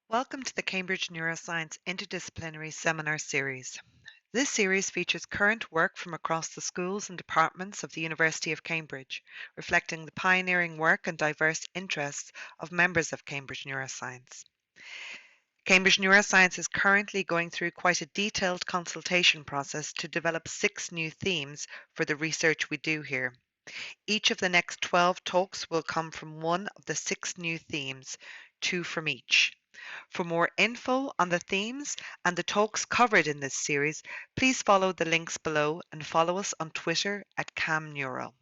Welcome to the Cambridge Neuroscience Interdisciplinary Seminar Series. This series features current work from across the schools and departments of the University of Cambridge, reflecting the pioneering work and diverse interests of members of Cambridge Neuroscience. Cambridge Neuroscience is currently going through quite a detailed consultation process to develop 6 new themes for the research we do here. Each of the next 12 talks will come from one of the 6 new themes, 2 from each. For more info on the themes and the talks covered in this series, please follow the links below and follow us on Twitter at CamNeuro.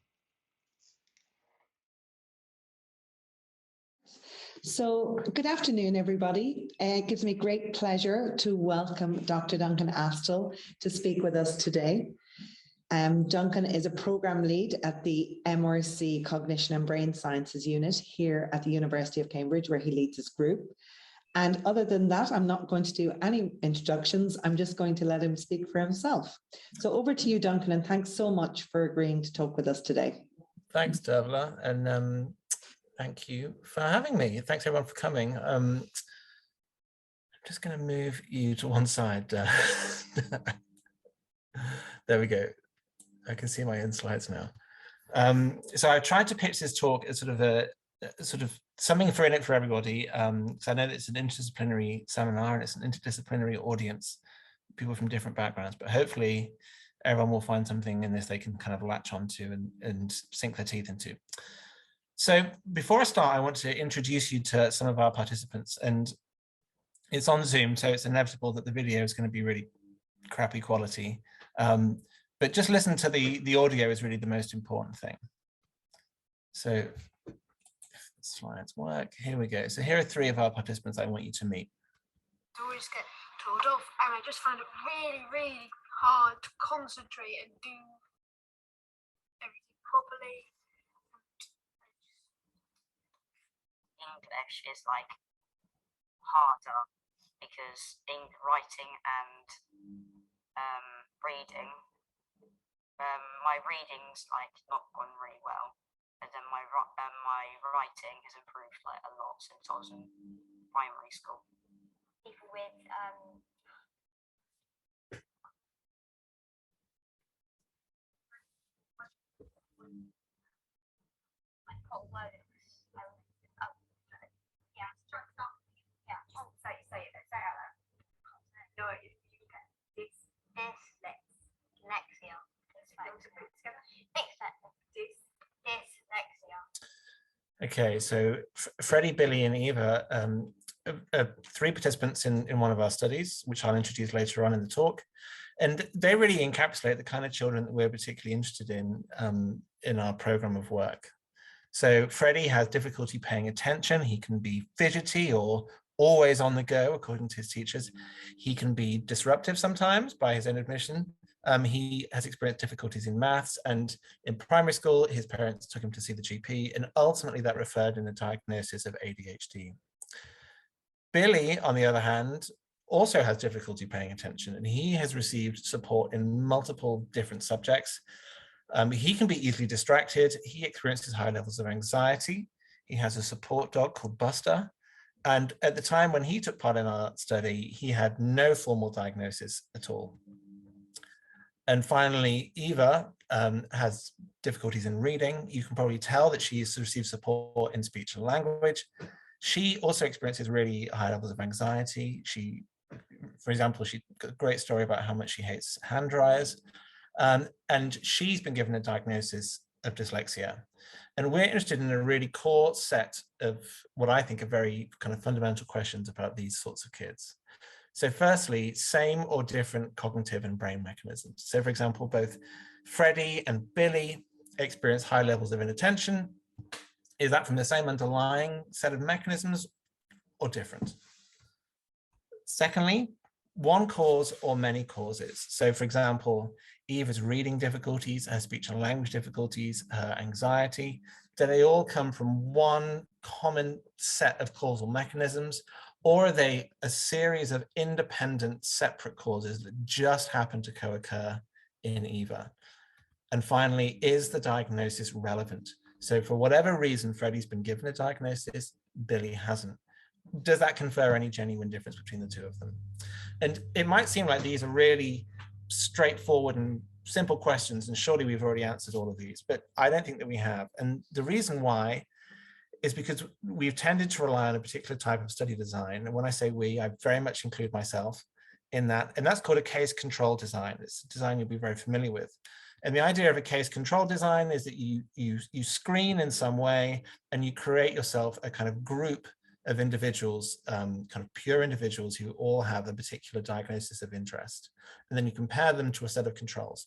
So, good afternoon, everybody. It gives me great pleasure to welcome Dr. Duncan Astle to speak with us today. Duncan is a program lead at the MRC Cognition and Brain Sciences unit here at the University of Cambridge, where he leads his group. And other than that, I'm not going to do any introductions. I'm just going to let him speak for himself. So over to you, Duncan, and thanks so much for agreeing to talk with us today. Thanks, Dervla, and thank you for having me. Thanks everyone for coming. I'm just going to move you to one side. There we go. I can see my own slides now. So I tried to pitch this talk as sort of something in it for everybody. So I know that it's an interdisciplinary seminar and it's an interdisciplinary audience, people from different backgrounds, but hopefully everyone will find something in this they can kind of latch onto and sink their teeth into. So before I start, I want to introduce you to some of our participants, and it's on Zoom, so it's inevitable that the video is going to be really crappy quality. But just listen to the audio is really the most important thing. So if the slides work, here we go. So here are 3 of our participants I want you to meet. I always get told off, and I just find it really, really hard to concentrate and do everything properly. English is like harder because in writing and reading, my reading's like not gone really well, and then my writing has improved like a lot since I was in primary school. People with like hot words. Say it out loud. No, you get Dyslexia. Dyslexia. Okay, so Freddie, Billy, and Eva are 3 participants in one of our studies, which I'll introduce later on in the talk. And they really encapsulate the kind of children that we're particularly interested in our program of work. So Freddie has difficulty paying attention. He can be fidgety or always on the go, according to his teachers. He can be disruptive sometimes, by his own admission. He has experienced difficulties in maths, and in primary school, his parents took him to see the GP, and ultimately that referred in a diagnosis of ADHD. Billy, on the other hand, also has difficulty paying attention, and he has received support in multiple different subjects. He can be easily distracted. He experiences high levels of anxiety. He has a support dog called Buster. And at the time when he took part in our study, he had no formal diagnosis at all. And finally, Eva has difficulties in reading. You can probably tell that she has received support in speech and language. She also experiences really high levels of anxiety. For example, she got a great story about how much she hates hand dryers. And she's been given a diagnosis of dyslexia. And we're interested in a really core set of what I think are very kind of fundamental questions about these sorts of kids. So firstly, same or different cognitive and brain mechanisms. So for example, both Freddie and Billy experience high levels of inattention. Is that from the same underlying set of mechanisms or different? Secondly, one cause or many causes. So for example, Eva's reading difficulties, her speech and language difficulties, her anxiety, do they all come from one common set of causal mechanisms, or are they a series of independent, separate causes that just happen to co-occur in Eva? And finally, is the diagnosis relevant? So for whatever reason, Freddie's been given a diagnosis, Billy hasn't. does that confer any genuine difference between the two of them? And it might seem like these are really straightforward and simple questions, and surely we've already answered all of these, but I don't think that we have. And the reason why is because we've tended to rely on a particular type of study design. And when I say we, I very much include myself in that, and that's called a case control design. It's a design you'll be very familiar with. And the idea of a case control design is that you screen in some way and you create yourself a kind of group of individuals, kind of pure individuals who all have a particular diagnosis of interest. And then you compare them to a set of controls.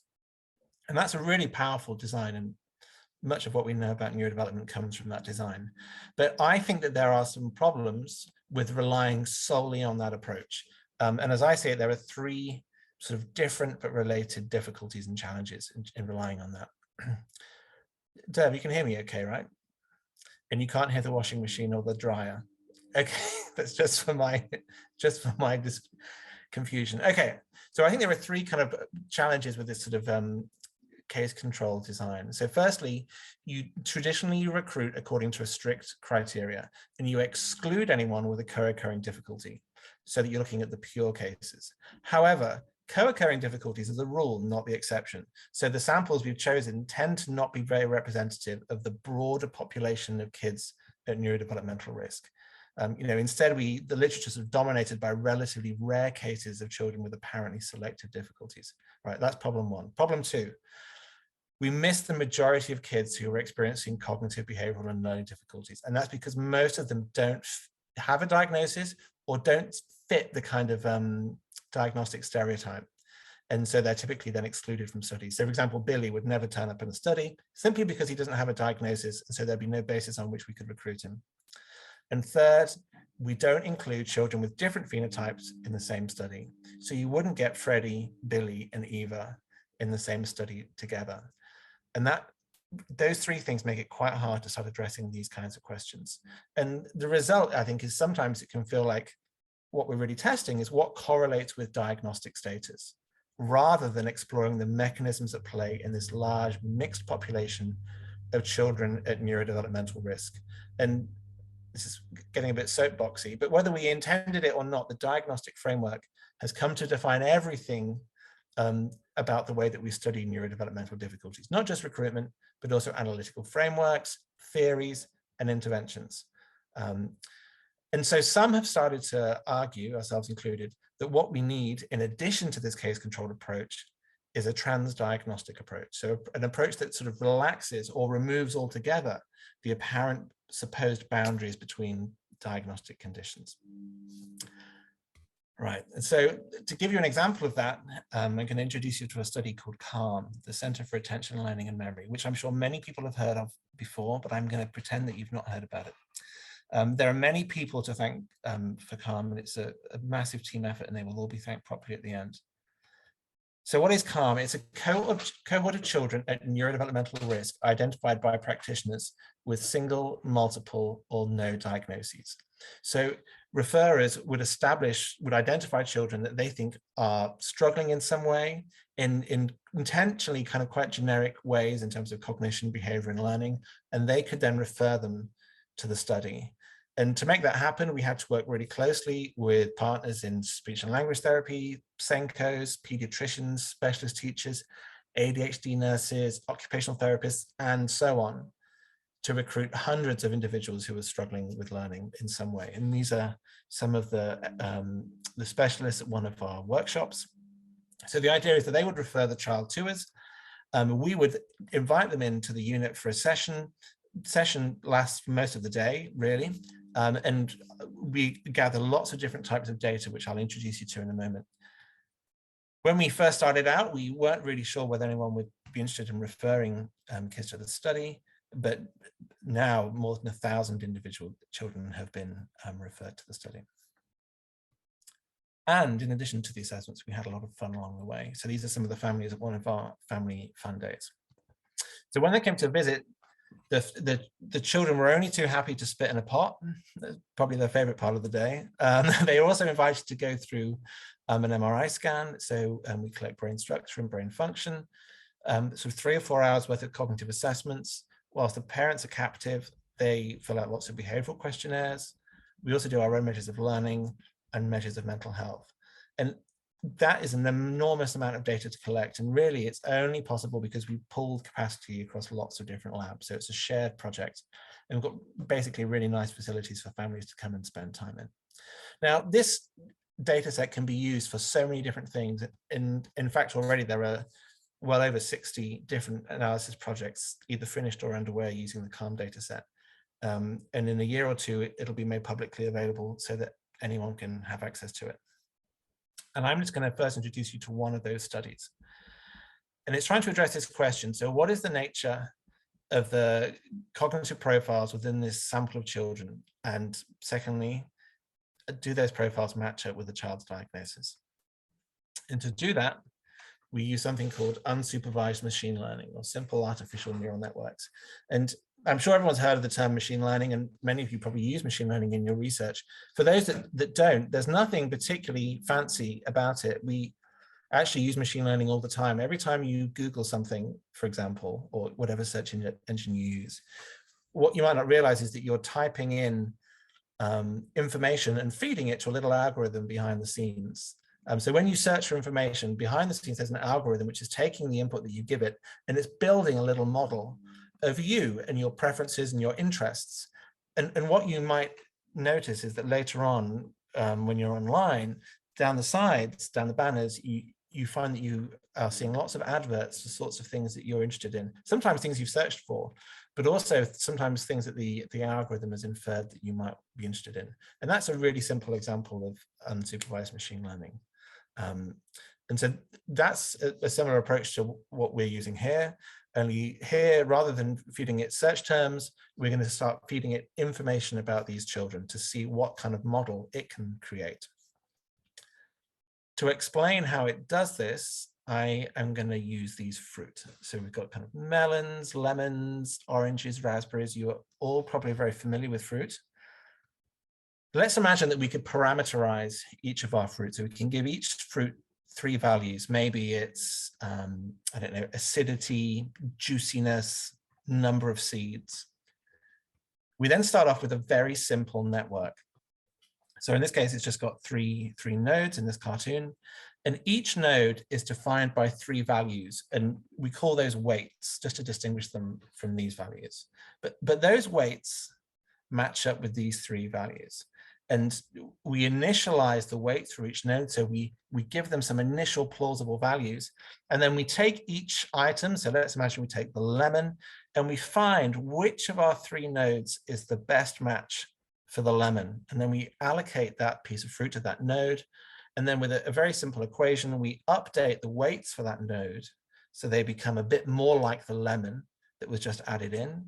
And that's a really powerful design, and much of what we know about neurodevelopment comes from that design. But I think that there are some problems with relying solely on that approach. And as I say it, there are three sort of different but related difficulties and challenges in relying on that. Dev, you can hear me okay, right? And you can't hear the washing machine or the dryer. Okay, that's just for my confusion. Okay, so I think there are three kind of challenges with this sort of case control design. So firstly, you traditionally recruit according to a strict criteria, and you exclude anyone with a co-occurring difficulty, so that you're looking at the pure cases. However, co-occurring difficulties is the rule, not the exception. So the samples we've chosen tend to not be very representative of the broader population of kids at neurodevelopmental risk. Instead, the literature is sort of dominated by relatively rare cases of children with apparently selective difficulties. Right, that's problem one. Problem two, we miss the majority of kids who are experiencing cognitive, behavioral, and learning difficulties. And that's because most of them don't have a diagnosis or don't fit the kind of diagnostic stereotype. And so they're typically then excluded from studies. So for example, Billy would never turn up in a study simply because he doesn't have a diagnosis. And so there'd be no basis on which we could recruit him. And third, we don't include children with different phenotypes in the same study. So you wouldn't get Freddie, Billy, and Eva in the same study together. And those three things make it quite hard to start addressing these kinds of questions. And the result, I think, is sometimes it can feel like what we're really testing is what correlates with diagnostic status, rather than exploring the mechanisms at play in this large mixed population of children at neurodevelopmental risk. And this is getting a bit soapboxy, but whether we intended it or not, the diagnostic framework has come to define everything about the way that we study neurodevelopmental difficulties, not just recruitment, but also analytical frameworks, theories, and interventions. And so some have started to argue, ourselves included, that what we need in addition to this case-controlled approach is a transdiagnostic approach. So an approach that sort of relaxes or removes altogether the apparent supposed boundaries between diagnostic conditions. Right, and so to give you an example of that, I'm going to introduce you to a study called CALM, the Center for Attention, Learning and Memory, which I'm sure many people have heard of before, but I'm going to pretend that you've not heard about it. There are many people to thank for CALM, and it's a massive team effort, and they will all be thanked properly at the end. So what is CALM? It's a cohort of children at neurodevelopmental risk identified by practitioners with single, multiple, or no diagnoses. So referrers would identify children that they think are struggling in some way, in intentionally kind of quite generic ways in terms of cognition, behavior, and learning, and they could then refer them to the study. And to make that happen, we had to work really closely with partners in speech and language therapy, SENCOs, pediatricians, specialist teachers, ADHD nurses, occupational therapists, and so on, to recruit hundreds of individuals who are struggling with learning in some way. And these are some of the specialists at one of our workshops. So the idea is that they would refer the child to us. We would invite them into the unit for a session. Session lasts most of the day, really. And we gather lots of different types of data, which I'll introduce you to in a moment. When we first started out, we weren't really sure whether anyone would be interested in referring kids to the study, but now more than 1,000 individual children have been referred to the study. And in addition to the assessments, we had a lot of fun along the way. So these are some of the families at one of our family fun days. So when they came to visit, the children were only too happy to spit in a pot. That's probably their favorite part of the day. They were also invited to go through an MRI scan. So we collect brain structure and brain function. Sort of 3 or 4 hours worth of cognitive assessments. Whilst the parents are captive, they fill out lots of behavioral questionnaires. We also do our own measures of learning and measures of mental health. And that is an enormous amount of data to collect. And really, it's only possible because we pulled capacity across lots of different labs. So it's a shared project. And we've got basically really nice facilities for families to come and spend time in. Now, this data set can be used for so many different things. In fact, already there are well over 60 different analysis projects, either finished or underway, using the CALM data set. And in a year or two, it'll be made publicly available so that anyone can have access to it. And I'm just going to first introduce you to one of those studies. And it's trying to address this question. So what is the nature of the cognitive profiles within this sample of children? And secondly, do those profiles match up with the child's diagnosis? And to do that, we use something called unsupervised machine learning, or simple artificial neural networks. And I'm sure everyone's heard of the term machine learning, and many of you probably use machine learning in your research. For those that don't, there's nothing particularly fancy about it. We actually use machine learning all the time. Every time you Google something, for example, or whatever search engine you use, what you might not realize is that you're typing in information and feeding it to a little algorithm behind the scenes. So when you search for information, behind the scenes, there's an algorithm which is taking the input that you give it, and it's building a little model of you and your preferences and your interests. And what you might notice is that later on, when you're online, down the sides, down the banners, you find that you are seeing lots of adverts for sorts of things that you're interested in. Sometimes things you've searched for, but also sometimes things that the algorithm has inferred that you might be interested in. And that's a really simple example of unsupervised machine learning. And so that's a similar approach to what we're using here. Only here, rather than feeding it search terms, we're going to start feeding it information about these children to see what kind of model it can create. To explain how it does this, I am going to use these fruit. So we've got kind of melons, lemons, oranges, raspberries. You are all probably very familiar with fruit. Let's imagine that we could parameterize each of our fruits. So we can give each fruit 3 values. Maybe it's, I don't know, acidity, juiciness, number of seeds. We then start off with a very simple network. So in this case, it's just got three nodes in this cartoon, and each node is defined by 3 values, and we call those weights just to distinguish them from these values. But those weights match up with these 3 values. And we initialize the weights for each node. So we give them some initial plausible values. And then we take each item. So let's imagine we take the lemon, and we find which of our 3 nodes is the best match for the lemon. And then we allocate that piece of fruit to that node. And then with a very simple equation, we update the weights for that node so they become a bit more like the lemon that was just added in.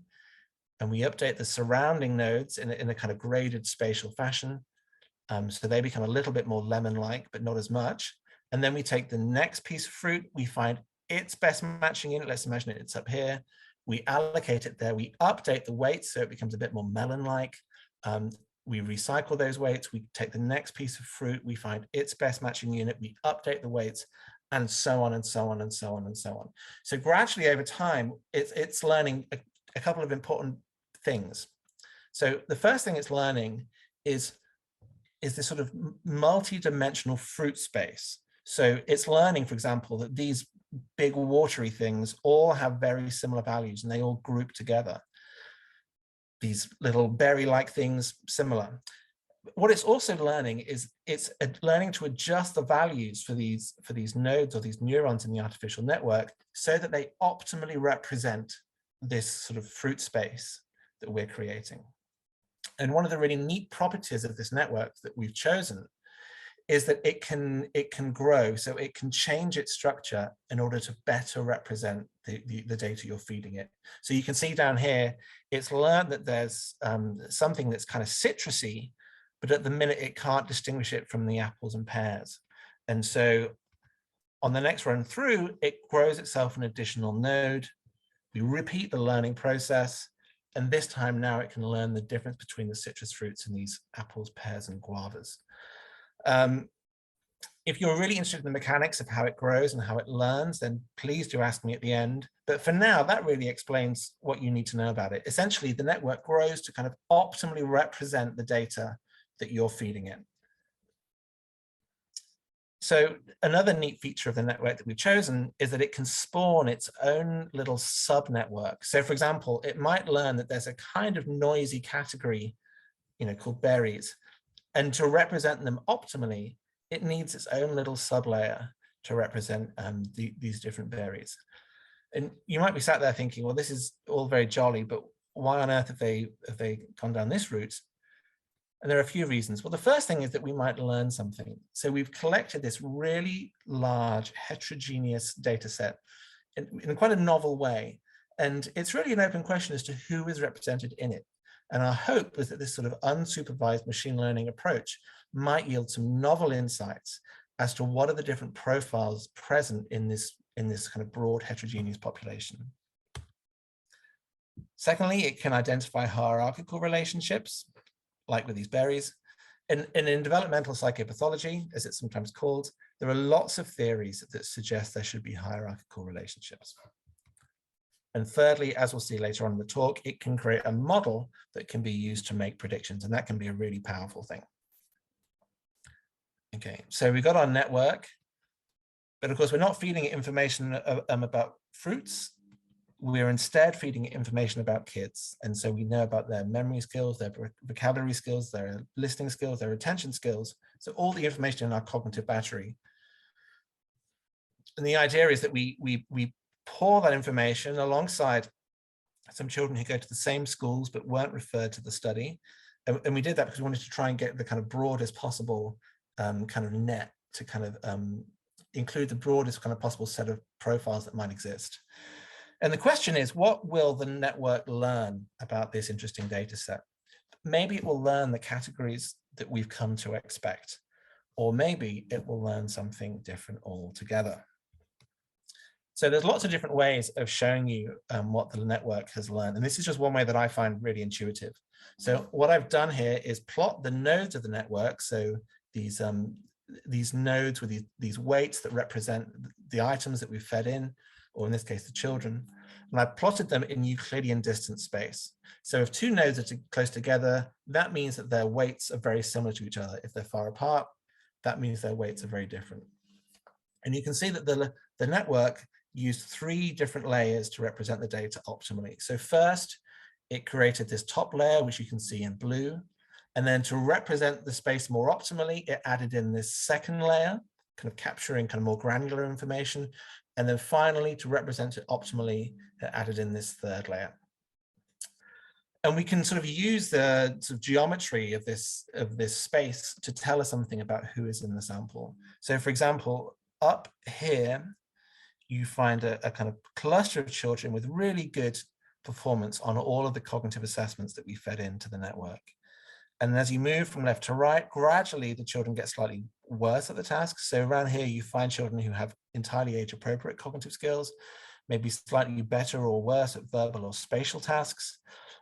And we update the surrounding nodes in a kind of graded spatial fashion. So they become a little bit more lemon-like, but not as much. And then we take the next piece of fruit, we find its best matching in it. Let's imagine it's up here. We allocate it there. We update the weights so it becomes a bit more melon-like. We recycle those weights. We take the next piece of fruit. We find its best matching unit. We update the weights, and so on and so on and so on and so on. So gradually over time, it's learning a couple of important things. So the first thing it's learning is this sort of multi-dimensional fruit space. So it's learning, for example, that these big watery things all have very similar values, and they all group together. These little berry-like things, similar. What it's also learning is it's learning to adjust the values for these nodes or these neurons in the artificial network so that they optimally represent this sort of fruit space that we're creating. And one of the really neat properties of this network that we've chosen is that it can grow, so it can change its structure in order to better represent the data you're feeding it. So you can see down here, it's learned that there's something that's kind of citrusy, but at the minute it can't distinguish it from the apples and pears. And so on the next run through, it grows itself an additional node. We repeat the learning process, and this time now it can learn the difference between the citrus fruits and these apples, pears, and guavas. If you're really interested in the mechanics of how it grows and how it learns, then please do ask me at the end. But for now, that really explains what you need to know about it. Essentially, the network grows to kind of optimally represent the data that you're feeding it. So another neat feature of the network that we've chosen is that it can spawn its own little sub-network. So for example, it might learn that there's a kind of noisy category, called berries. And to represent them optimally, it needs its own little sublayer to represent these different berries. And you might be sat there thinking, well, this is all very jolly, but why on earth have they gone down this route? And there are a few reasons. Well, the first thing is that we might learn something. So we've collected this really large heterogeneous data set in quite a novel way. And it's really an open question as to who is represented in it. And our hope is that this sort of unsupervised machine learning approach might yield some novel insights as to what are the different profiles present in this kind of broad heterogeneous population. Secondly, it can identify hierarchical relationships, like with these berries. And in developmental psychopathology, as it's sometimes called, there are lots of theories that suggest there should be hierarchical relationships. And thirdly, as we'll see later on in the talk, it can create a model that can be used to make predictions, and that can be a really powerful thing. Okay, so we got our network, but of course, we're not feeding it information about fruits. We're instead feeding it information about kids. And so we know about their memory skills, their vocabulary skills, their listening skills, their attention skills. So all the information in our cognitive battery. And the idea is that we pour that information alongside some children who go to the same schools but weren't referred to the study. And we did that because we wanted to try and get the kind of broadest possible kind of net to kind of include the broadest kind of possible set of profiles that might exist. And the question is, what will the network learn about this interesting data set? Maybe it will learn the categories that we've come to expect, or maybe it will learn something different altogether. So there's lots of different ways of showing you what the network has learned. And this is just one way that I find really intuitive. So what I've done here is plot the nodes of the network. So these nodes with these weights that represent the items that we've fed in, or in this case, the children, and I've plotted them in Euclidean distance space. So if two nodes are close together, that means that their weights are very similar to each other. If they're far apart, that means their weights are very different. And you can see that the network used 3 different layers to represent the data optimally. So first, it created this top layer, which you can see in blue. And then to represent the space more optimally, it added in this second layer, kind of capturing kind of more granular information. And then finally, to represent it optimally, it added in this third layer. And we can sort of use the sort of geometry of this space to tell us something about who is in the sample. So for example, up here, you find a kind of cluster of children with really good performance on all of the cognitive assessments that we fed into the network. And as you move from left to right, gradually the children get slightly worse at the tasks. So around here, you find children who have entirely age-appropriate cognitive skills, maybe slightly better or worse at verbal or spatial tasks.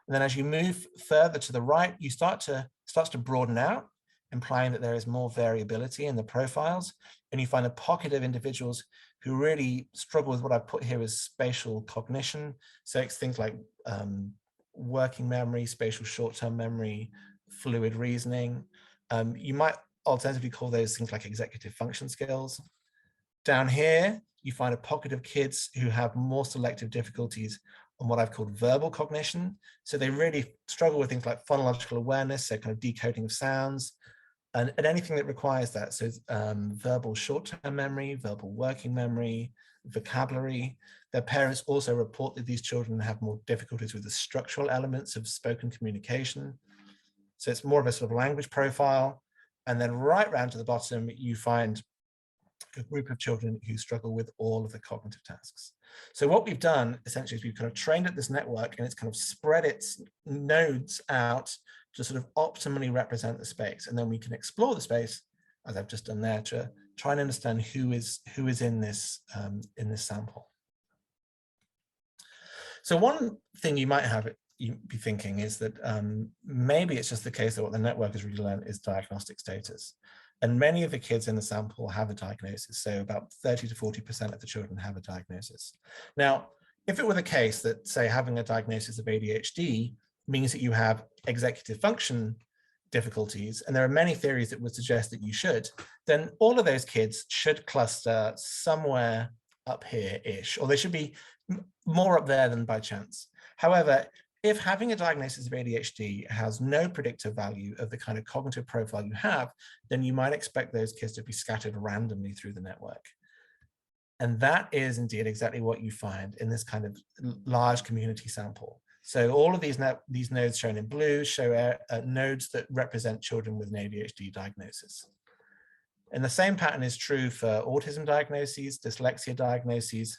And then as you move further to the right, you starts to broaden out, implying that there is more variability in the profiles. And you find a pocket of individuals who really struggle with what I've put here as spatial cognition. So it's things like working memory, spatial short-term memory, fluid reasoning. You might alternatively call those things like executive function skills. Down here, you find a pocket of kids who have more selective difficulties on what I've called verbal cognition. So they really struggle with things like phonological awareness, so kind of decoding of sounds, and anything that requires that. So verbal short-term memory, verbal working memory, vocabulary. Their parents also report that these children have more difficulties with the structural elements of spoken communication. So it's more of a sort of language profile. And then right round to the bottom, you find a group of children who struggle with all of the cognitive tasks. So what we've done essentially is we've kind of trained up this network, and it's kind of spread its nodes out to sort of optimally represent the space. And then we can explore the space, as I've just done there, to try and understand who is in this sample. So one thing you might be thinking is that maybe it's just the case that what the network has really learned is diagnostic status. And many of the kids in the sample have a diagnosis. So about 30 to 40% of the children have a diagnosis. Now, if it were the case that, say, having a diagnosis of ADHD means that you have executive function difficulties, and there are many theories that would suggest that you should, then all of those kids should cluster somewhere up here-ish, or they should be more up there than by chance. However, if having a diagnosis of ADHD has no predictive value of the kind of cognitive profile you have, then you might expect those kids to be scattered randomly through the network. And that is indeed exactly what you find in this kind of large community sample. So all of these nodes shown in blue show nodes that represent children with an ADHD diagnosis. And the same pattern is true for autism diagnoses, dyslexia diagnoses,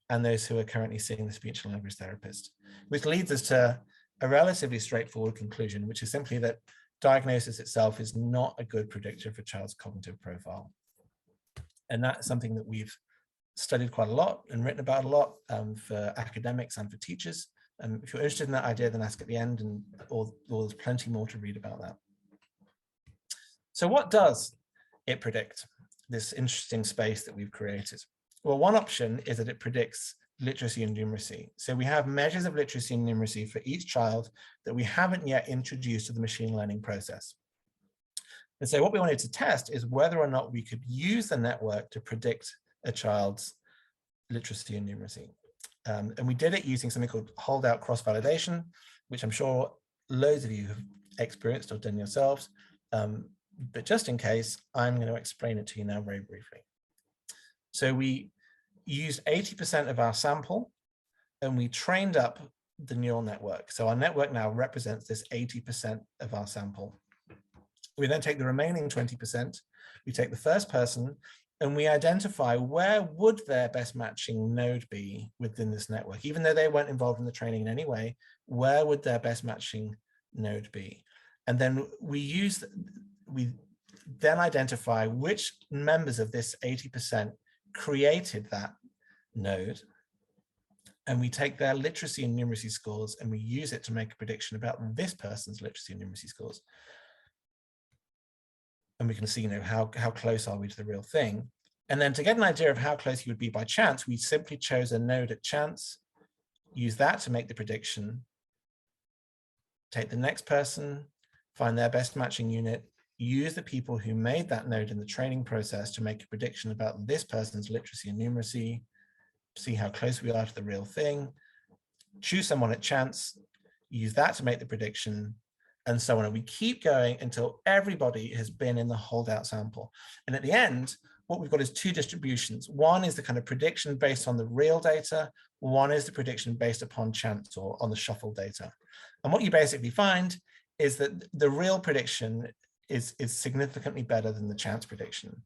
and those who are currently seeing the speech and language therapist, which leads us to a relatively straightforward conclusion, which is simply that diagnosis itself is not a good predictor of a child's cognitive profile. And that's something that we've studied quite a lot and written about a lot for academics and for teachers. If you're interested in that idea, then ask at the end, and there's plenty more to read about that. So what does it predict, this interesting space that we've created? Well, one option is that it predicts literacy and numeracy. So we have measures of literacy and numeracy for each child that we haven't yet introduced to the machine learning process. And so what we wanted to test is whether or not we could use the network to predict a child's literacy and numeracy. And we did it using something called holdout cross-validation, which I'm sure loads of you have experienced or done yourselves. But just in case, I'm going to explain it to you now very briefly. So we used 80% of our sample, and we trained up the neural network. So our network now represents this 80% of our sample. We then take the remaining 20%, we take the first person, and we identify where would their best matching node be within this network. Even though they weren't involved in the training in any way, where would their best matching node be? And then we then identify which members of this 80% created that node, and we take their literacy and numeracy scores and we use it to make a prediction about this person's literacy and numeracy scores. And we can see, how close are we to the real thing. And then to get an idea of how close he would be by chance, we simply chose a node at chance, use that to make the prediction, take the next person, find their best matching unit, use the people who made that node in the training process to make a prediction about this person's literacy and numeracy, see how close we are to the real thing, choose someone at chance, use that to make the prediction, and so on. And we keep going until everybody has been in the holdout sample. And at the end, what we've got is two distributions. One is the kind of prediction based on the real data. One is the prediction based upon chance or on the shuffle data. And what you basically find is that the real prediction is significantly better than the chance prediction,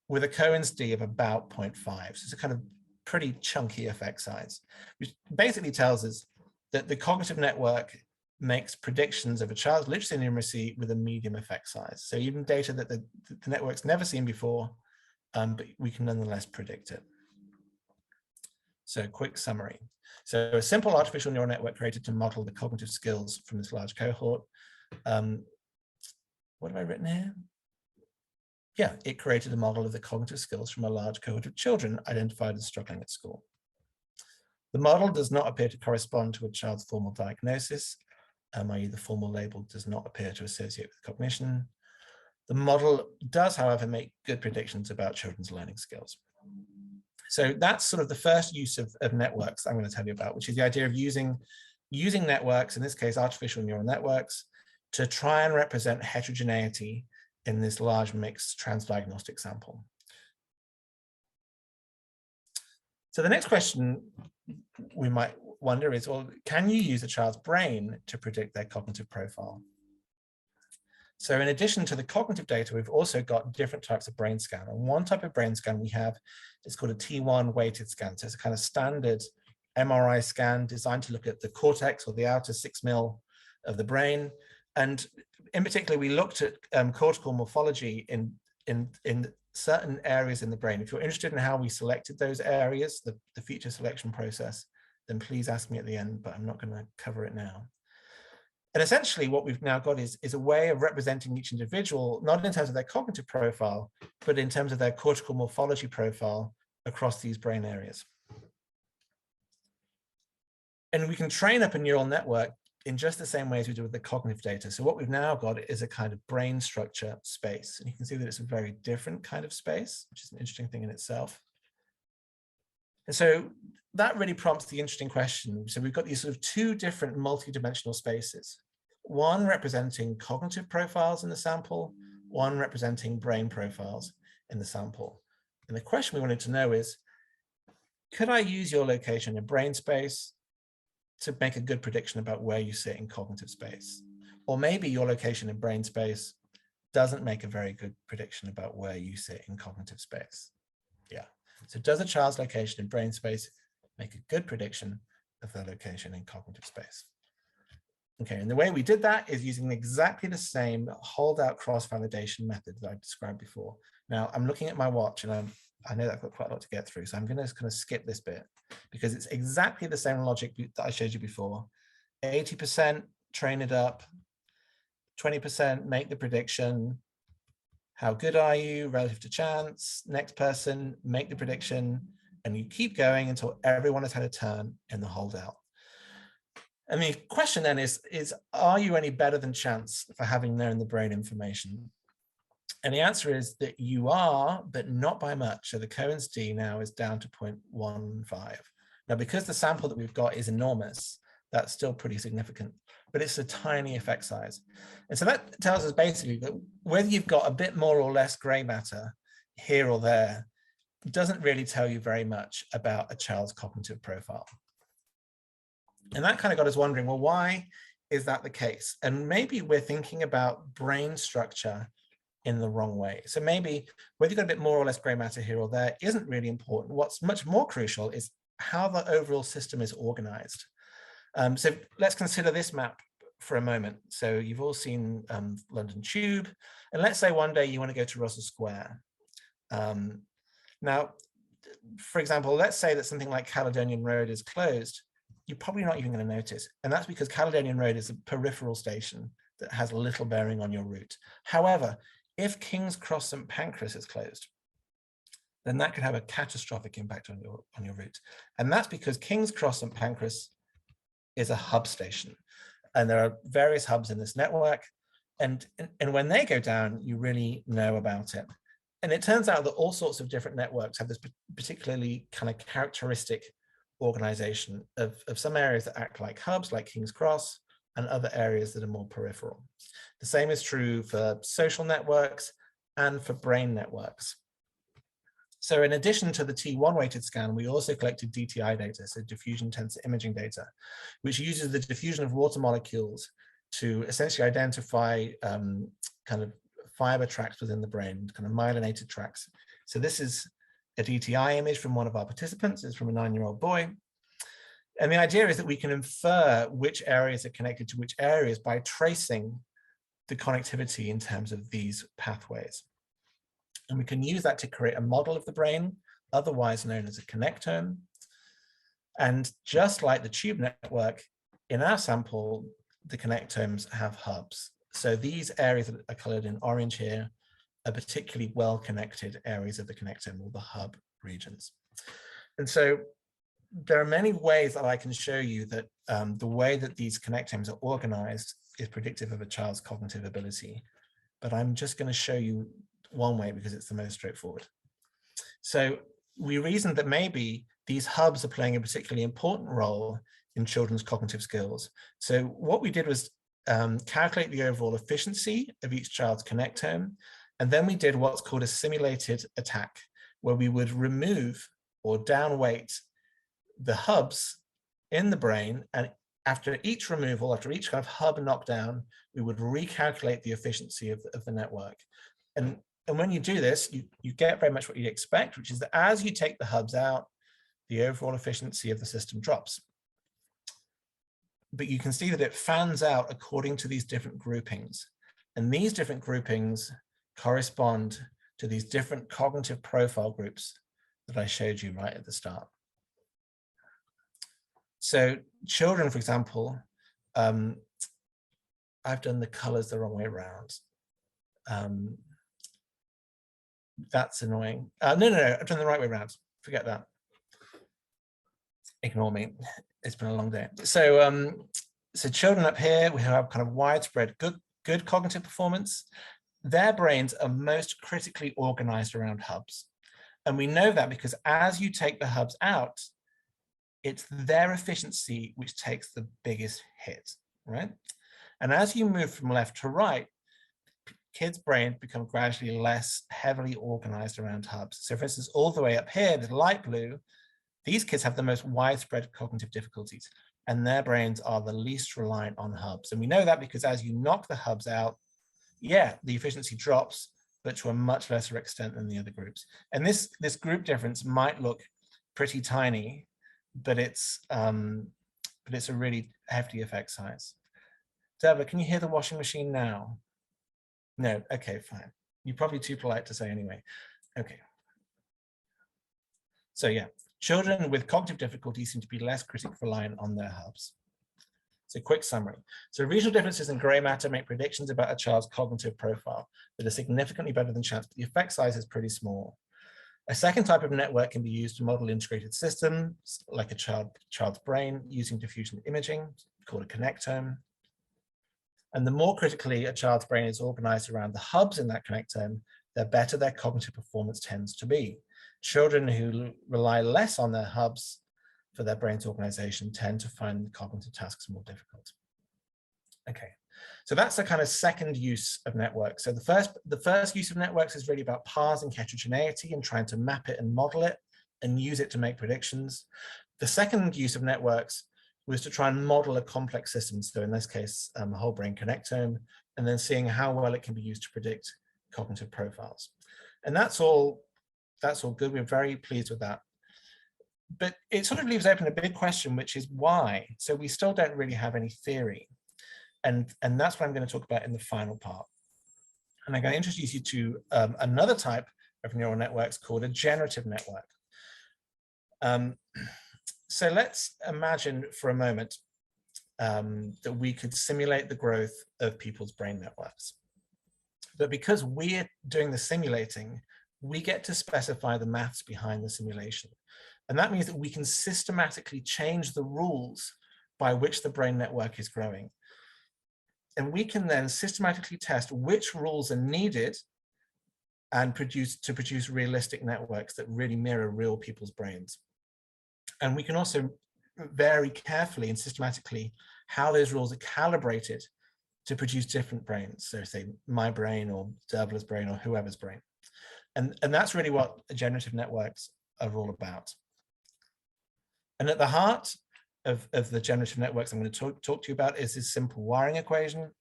with a Cohen's d of about 0.5. So it's a kind of pretty chunky effect size, which basically tells us that the cognitive network makes predictions of a child's literacy and numeracy with a medium effect size. So even data that the network's never seen before, but we can nonetheless predict it. So quick summary. So a simple artificial neural network created to model the cognitive skills from this large cohort. What have I written here? Yeah, it created a model of the cognitive skills from a large cohort of children identified as struggling at school. The model does not appear to correspond to a child's formal diagnosis, i.e. the formal label does not appear to associate with cognition. The model does, however, make good predictions about children's learning skills. So that's sort of the first use of networks I'm going to tell you about, which is the idea of using networks, in this case, artificial neural networks, to try and represent heterogeneity in this large mixed transdiagnostic sample. So the next question we might wonder is, well, can you use a child's brain to predict their cognitive profile? So in addition to the cognitive data, we've also got different types of brain scan. And one type of brain scan we have is called a T1 weighted scan. So it's a kind of standard MRI scan designed to look at the cortex, or the outer 6 mil of the brain. And in particular, we looked at cortical morphology in certain areas in the brain. If you're interested in how we selected those areas, the feature selection process, then please ask me at the end, but I'm not going to cover it now. And essentially what we've now got is a way of representing each individual, not in terms of their cognitive profile, but in terms of their cortical morphology profile across these brain areas. And we can train up a neural network in just the same way as we did with the cognitive data. So what we've now got is a kind of brain structure space. And you can see that it's a very different kind of space, which is an interesting thing in itself. And so that really prompts the interesting question. So we've got these sort of two different multi-dimensional spaces, one representing cognitive profiles in the sample, one representing brain profiles in the sample. And the question we wanted to know is, could I use your location in brain space to make a good prediction about where you sit in cognitive space? Or maybe your location in brain space doesn't make a very good prediction about where you sit in cognitive space. Yeah. So does a child's location in brain space make a good prediction of their location in cognitive space? Okay, and the way we did that is using exactly the same holdout cross-validation method that I described before. Now, I'm looking at my watch and I know that I've got quite a lot to get through, so I'm going to kind of skip this bit because it's exactly the same logic that I showed you before. 80% train it up, 20% make the prediction. How good are you relative to chance? Next person, make the prediction, and you keep going until everyone has had a turn in the holdout. And the question then is are you any better than chance for having known the brain information? And the answer is that you are, but not by much. So the Cohen's d now is down to 0.15. Now, because the sample that we've got is enormous, that's still pretty significant, but it's a tiny effect size. And so that tells us basically that whether you've got a bit more or less gray matter here or there doesn't really tell you very much about a child's cognitive profile. And that kind of got us wondering, well, why is that the case? And maybe we're thinking about brain structure in the wrong way. So maybe whether you've got a bit more or less gray matter here or there isn't really important. What's much more crucial is how the overall system is organized. So let's consider this map for a moment. So you've all seen London Tube, and let's say one day you want to go to Russell Square. Now, for example, let's say that something like Caledonian Road is closed. You're probably not even going to notice. And that's because Caledonian Road is a peripheral station that has little bearing on your route. However, if King's Cross St Pancras is closed, then that could have a catastrophic impact on your route. And that's because King's Cross St Pancras is a hub station. And there are various hubs in this network. And when they go down, you really know about it. And it turns out that all sorts of different networks have this particularly kind of characteristic organization of some areas that act like hubs, like King's Cross, and other areas that are more peripheral. The same is true for social networks and for brain networks. So in addition to the T1 weighted scan, we also collected DTI data, so diffusion tensor imaging data, which uses the diffusion of water molecules to essentially identify kind of fiber tracks within the brain, kind of myelinated tracks. So this is a DTI image from one of our participants. It's from a 9-year-old boy. And the idea is that we can infer which areas are connected to which areas by tracing the connectivity in terms of these pathways. And we can use that to create a model of the brain, otherwise known as a connectome. And just like the tube network, in our sample, the connectomes have hubs. So these areas that are colored in orange here are particularly well-connected areas of the connectome, or the hub regions. And so there are many ways that I can show you that the way that these connectomes are organized is predictive of a child's cognitive ability. But I'm just going to show you one way because it's the most straightforward. So we reasoned that maybe these hubs are playing a particularly important role in children's cognitive skills. So what we did was calculate the overall efficiency of each child's connectome. And then we did what's called a simulated attack, where we would remove or downweight the hubs in the brain. And after each removal, after each kind of hub knockdown, we would recalculate the efficiency of the network. And when you do this, you get very much what you'd expect, which is that as you take the hubs out, the overall efficiency of the system drops. But you can see that it fans out according to these different groupings. And these different groupings correspond to these different cognitive profile groups that I showed you right at the start. So children, for example, I've done the colors the wrong way around. That's annoying. No, I've done the right way around. Forget that. Ignore me. It's been a long day. So So children up here, we have kind of widespread good cognitive performance. Their brains are most critically organized around hubs. And we know that because as you take the hubs out, it's their efficiency which takes the biggest hit, right? And as you move from left to right, kids' brains become gradually less heavily organized around hubs. So for instance, all the way up here, the light blue, these kids have the most widespread cognitive difficulties, and their brains are the least reliant on hubs. And we know that because as you knock the hubs out, yeah, the efficiency drops, but to a much lesser extent than the other groups. And this group difference might look pretty tiny, but it's a really hefty effect size. Deborah, can you hear the washing machine now? No, okay, fine. You're probably too polite to say anyway. Okay. So yeah, children with cognitive difficulties seem to be less critically reliant on their hubs. So quick summary. So regional differences in gray matter make predictions about a child's cognitive profile that are significantly better than chance, but the effect size is pretty small. A second type of network can be used to model integrated systems, like a child's brain, using diffusion imaging, called a connectome. And the more critically a child's brain is organized around the hubs in that connectome, the better their cognitive performance tends to be. Children who rely less on their hubs for their brain's organization tend to find cognitive tasks more difficult. Okay, so that's the kind of second use of networks. So the first use of networks is really about parsing heterogeneity and trying to map it and model it and use it to make predictions. The second use of networks was to try and model a complex system. So in this case, a whole brain connectome, and then seeing how well it can be used to predict cognitive profiles. And that's all good. We're very pleased with that. But it sort of leaves open a big question, which is why? So we still don't really have any theory. And that's what I'm going to talk about in the final part. And I'm going to introduce you to another type of neural networks called a generative network. So let's imagine for a moment that we could simulate the growth of people's brain networks. But because we're doing the simulating, we get to specify the maths behind the simulation. And that means that we can systematically change the rules by which the brain network is growing. And we can then systematically test which rules are needed and produce realistic networks that really mirror real people's brains. And we can also vary carefully and systematically how those rules are calibrated to produce different brains. So say my brain or Derbler's brain or whoever's brain. And that's really what generative networks are all about. And at the heart of the generative networks I'm going to talk to you about is this simple wiring equation.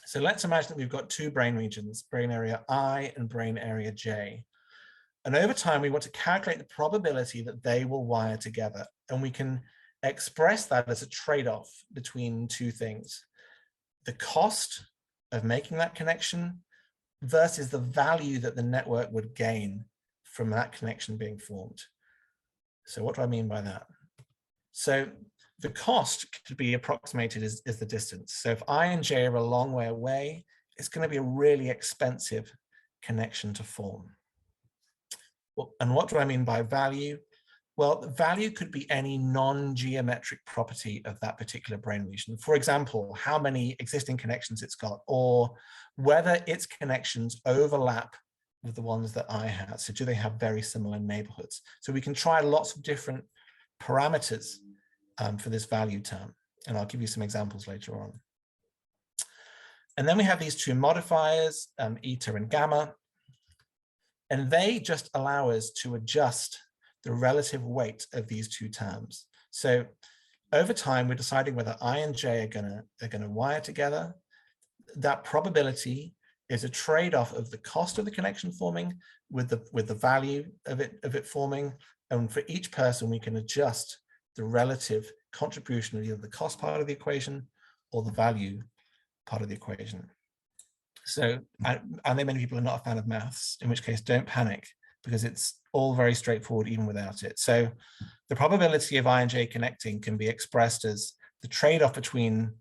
So let's imagine that we've got two brain regions, brain area I and brain area J. And over time, we want to calculate the probability that they will wire together. And we can express that as a trade-off between two things: the cost of making that connection versus the value that the network would gain from that connection being formed. So what do I mean by that? So the cost could be approximated as the distance. So if I and J are a long way away, it's going to be a really expensive connection to form. And what do I mean by value? Well, the value could be any non-geometric property of that particular brain region. For example, how many existing connections it's got, or whether its connections overlap with the ones that I have. So do they have very similar neighborhoods? So we can try lots of different parameters for this value term. And I'll give you some examples later on. And then we have these two modifiers, eta and gamma. And they just allow us to adjust the relative weight of these two terms. So over time, we're deciding whether I and J are gonna wire together. That probability is a trade-off of the cost of the connection forming with the value of it forming. And for each person, we can adjust the relative contribution of either the cost part of the equation or the value part of the equation. So I know many people are not a fan of maths, in which case don't panic, because it's all very straightforward even without it. So the probability of I and J connecting can be expressed as the trade-off between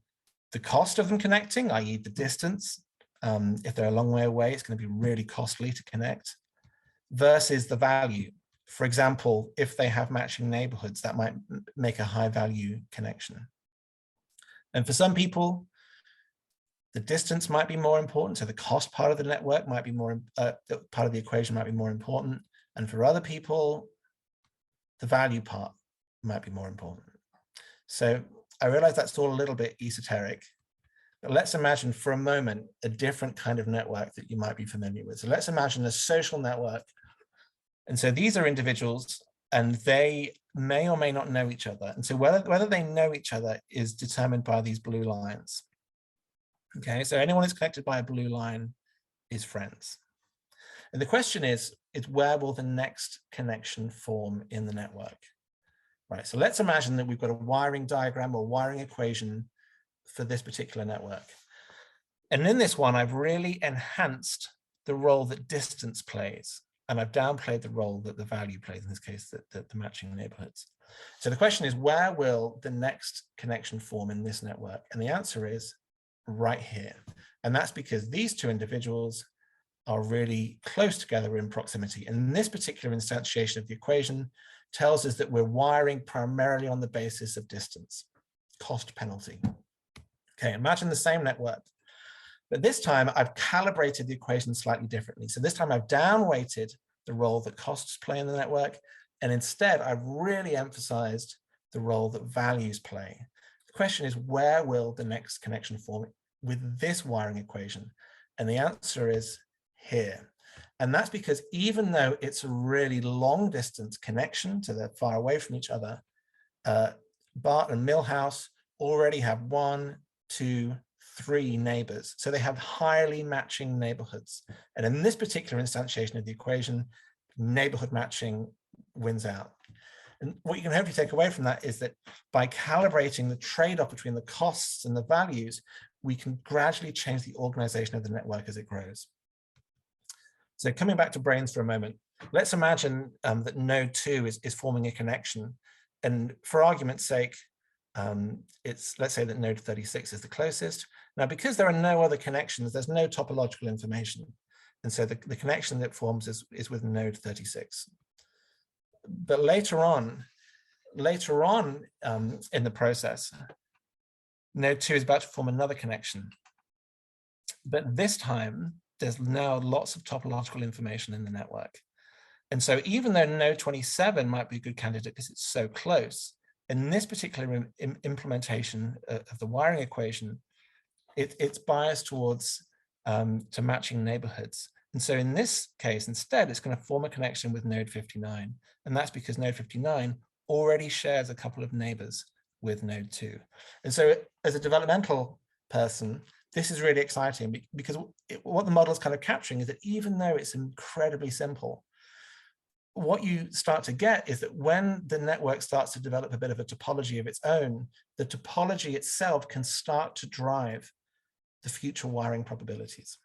the cost of them connecting, i.e. the distance. If they're a long way away, it's going to be really costly to connect, versus the value. For example, if they have matching neighborhoods, that might make a high value connection. And for some people, the distance might be more important. So the cost part of the network might be more, part of the equation might be more important. And for other people, the value part might be more important. So I realize that's all a little bit esoteric, but let's imagine for a moment a different kind of network that you might be familiar with. So let's imagine a social network. And so these are individuals and they may or may not know each other. And so whether they know each other is determined by these blue lines. Okay, so anyone who's connected by a blue line is friends. And the question is where will the next connection form in the network? Right, so let's imagine that we've got a wiring diagram or wiring equation for this particular network. And in this one, I've really enhanced the role that distance plays. And I've downplayed the role that the value plays, in this case, the matching neighborhoods. So the question is, where will the next connection form in this network? And the answer is right here. And that's because these two individuals are really close together in proximity. And this particular instantiation of the equation tells us that we're wiring primarily on the basis of distance, cost penalty. Okay, imagine the same network, but this time I've calibrated the equation slightly differently. So this time I've downweighted the role that costs play in the network, and instead I've really emphasized the role that values play. The question is, where will the next connection form with this wiring equation? And the answer is here. And that's because even though it's a really long distance connection, so they're far away from each other, Bart and Milhouse already have 1, 2, 3 neighbors. So they have highly matching neighborhoods. And in this particular instantiation of the equation, neighborhood matching wins out. And what you can hopefully take away from that is that by calibrating the trade-off between the costs and the values, we can gradually change the organization of the network as it grows. So coming back to brains for a moment, let's imagine that node 2 is forming a connection. And for argument's sake, let's say that node 36 is the closest. Now, because there are no other connections, there's no topological information. And so the connection that forms is with node 36. But later on in the process, node 2 is about to form another connection. But this time, there's now lots of topological information in the network. And so even though node 27 might be a good candidate because it's so close, in this particular implementation of the wiring equation, it's biased towards to matching neighborhoods. And so in this case, instead, it's going to form a connection with node 59. And that's because node 59 already shares a couple of neighbors with node 2. And so as a developmental person, this is really exciting because what the model is kind of capturing is that even though it's incredibly simple, what you start to get is that when the network starts to develop a bit of a topology of its own, the topology itself can start to drive the future wiring probabilities.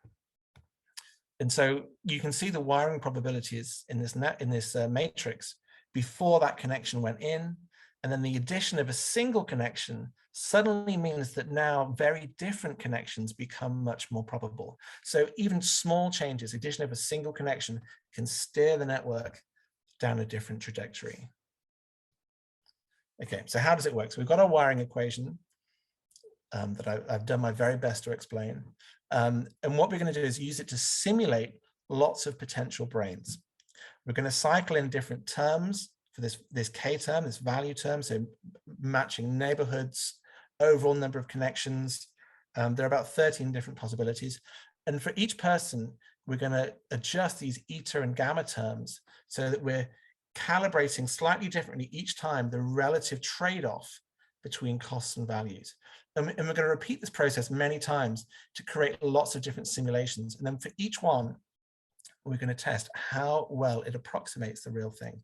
And so you can see the wiring probabilities in this matrix before that connection went in, and then the addition of a single connection suddenly means that now very different connections become much more probable. So even small changes, addition of a single connection, can steer the network down a different trajectory. Okay, so how does it work? So we've got our wiring equation that I've done my very best to explain. And what we're going to do is use it to simulate lots of potential brains. We're going to cycle in different terms for this K term, this value term, so matching neighborhoods, overall number of connections. There are about 13 different possibilities. And for each person, we're going to adjust these eta and gamma terms so that we're calibrating slightly differently each time the relative trade-off between costs and values. And we're going to repeat this process many times to create lots of different simulations. And then for each one, we're going to test how well it approximates the real thing.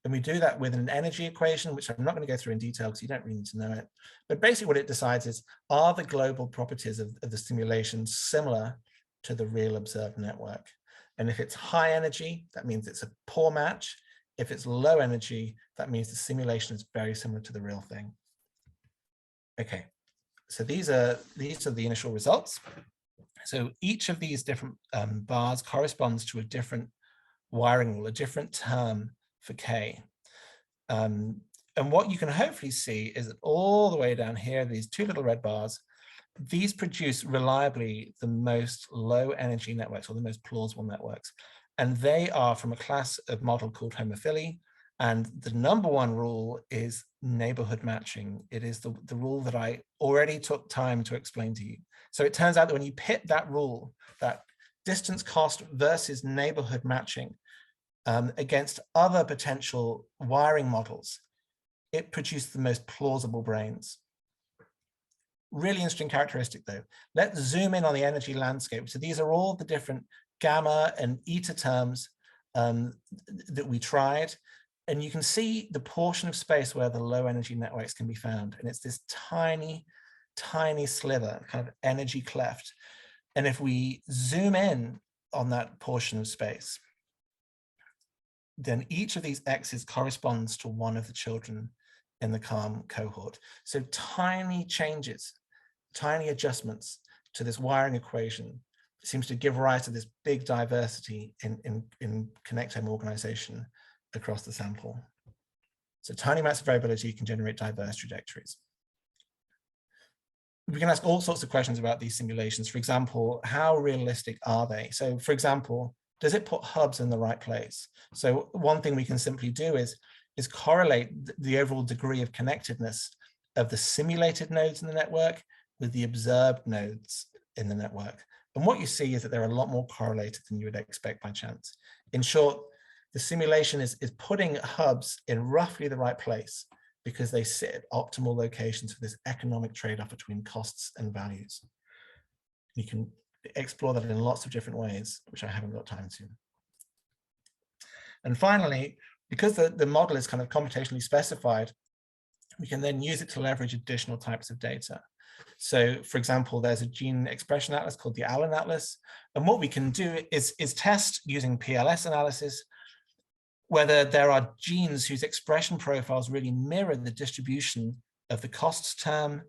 And we do that with an energy equation, which I'm not going to go through in detail because you don't really need to know it. But basically what it decides is, are the global properties of the simulation similar to the real observed network? And if it's high energy, that means it's a poor match. If it's low energy, that means the simulation is very similar to the real thing. Okay, so these are the initial results. So each of these different bars corresponds to a different wiring rule, a different term for K. And what you can hopefully see is that all the way down here, these two little red bars, these produce reliably the most low energy networks, or the most plausible networks. And they are from a class of model called homophily. And the number one rule is neighborhood matching. It is the rule that I already took time to explain to you. So it turns out that when you pit that rule, that distance cost versus neighborhood matching against other potential wiring models, it produced the most plausible brains. Really interesting characteristic though. Let's zoom in on the energy landscape. So these are all the different gamma and eta terms that we tried. And you can see the portion of space where the low energy networks can be found. And it's this tiny, tiny sliver, kind of energy cleft. And if we zoom in on that portion of space, then each of these X's corresponds to one of the children in the calm cohort. So tiny changes, tiny adjustments to this wiring equation seems to give rise to this big diversity in connectome organization across the sample. So tiny amounts of variability can generate diverse trajectories. We can ask all sorts of questions about these simulations. For example, how realistic are they? So for example, does it put hubs in the right place? So one thing we can simply do is correlate the overall degree of connectedness of the simulated nodes in the network with the observed nodes in the network. And what you see is that they're a lot more correlated than you would expect by chance. In short, the simulation is putting hubs in roughly the right place because they sit at optimal locations for this economic trade-off between costs and values. You can explore that in lots of different ways, which I haven't got time to. And finally, because the model is kind of computationally specified, we can then use it to leverage additional types of data. So for example, there's a gene expression atlas called the Allen Atlas. And what we can do is test using PLS analysis whether there are genes whose expression profiles really mirror the distribution of the costs term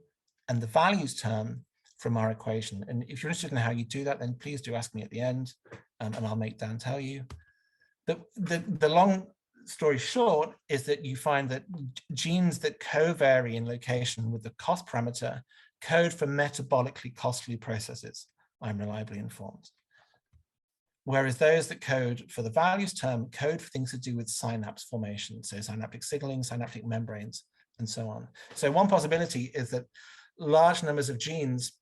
and the values term from our equation. And if you're interested in how you do that, then please do ask me at the end, and I'll make Dan tell you. The long story short is that you find that genes that co-vary in location with the cost parameter code for metabolically costly processes, I'm reliably informed. Whereas those that code for the values term code for things to do with synapse formation, so synaptic signaling, synaptic membranes, and so on. So one possibility is that large numbers of genes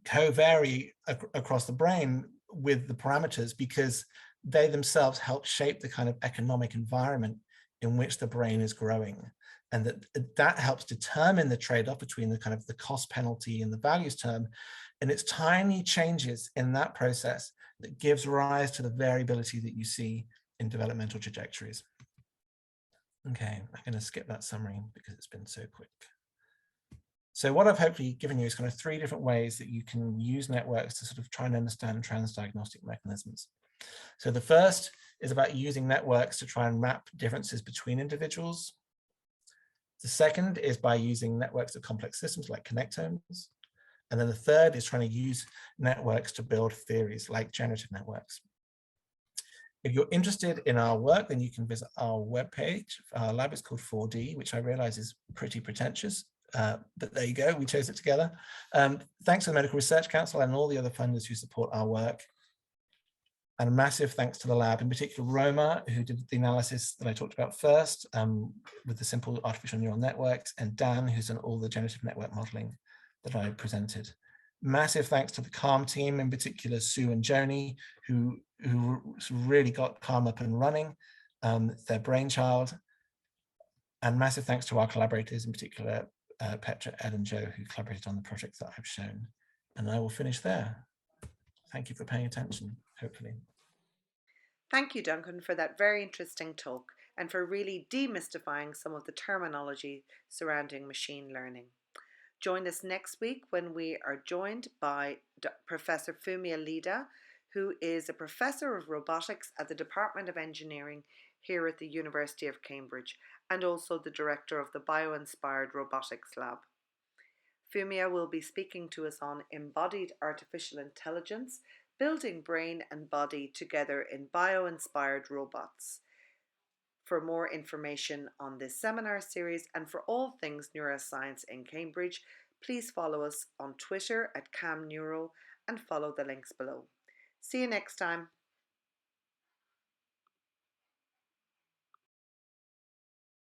co-vary across the brain with the parameters because they themselves help shape the kind of economic environment in which the brain is growing. And that helps determine the trade-off between the kind of the cost penalty and the values term. And it's tiny changes in that process that gives rise to the variability that you see in developmental trajectories. Okay, I'm going to skip that summary because it's been so quick. So what I've hopefully given you is kind of 3 different ways that you can use networks to sort of try and understand transdiagnostic mechanisms. So the first is about using networks to try and map differences between individuals. The second is by using networks of complex systems like connectomes. And then the third is trying to use networks to build theories like generative networks. If you're interested in our work, then you can visit our webpage. Our lab is called 4D, which I realize is pretty pretentious, but there you go, we chose it together. Thanks to the Medical Research Council and all the other funders who support our work. And a massive thanks to the lab, in particular Roma, who did the analysis that I talked about first with the simple artificial neural networks, and Dan, who's done all the generative network modeling that I presented. Massive thanks to the CALM team, in particular Sue and Joni, who really got CALM up and running, their brainchild. And massive thanks to our collaborators, in particular Petra, Ed and Joe, who collaborated on the projects that I've shown. And I will finish there. Thank you for paying attention, hopefully. Thank you, Duncan, for that very interesting talk and for really demystifying some of the terminology surrounding machine learning. Join us next week when we are joined by Professor Fumia Lida, who is a professor of robotics at the Department of Engineering here at the University of Cambridge and also the director of the Bio-Inspired Robotics Lab. Fumia will be speaking to us on embodied artificial intelligence, building brain and body together in bio-inspired robots. For more information on this seminar series and for all things neuroscience in Cambridge, please follow us on Twitter at CamNeuro and follow the links below. See you next time.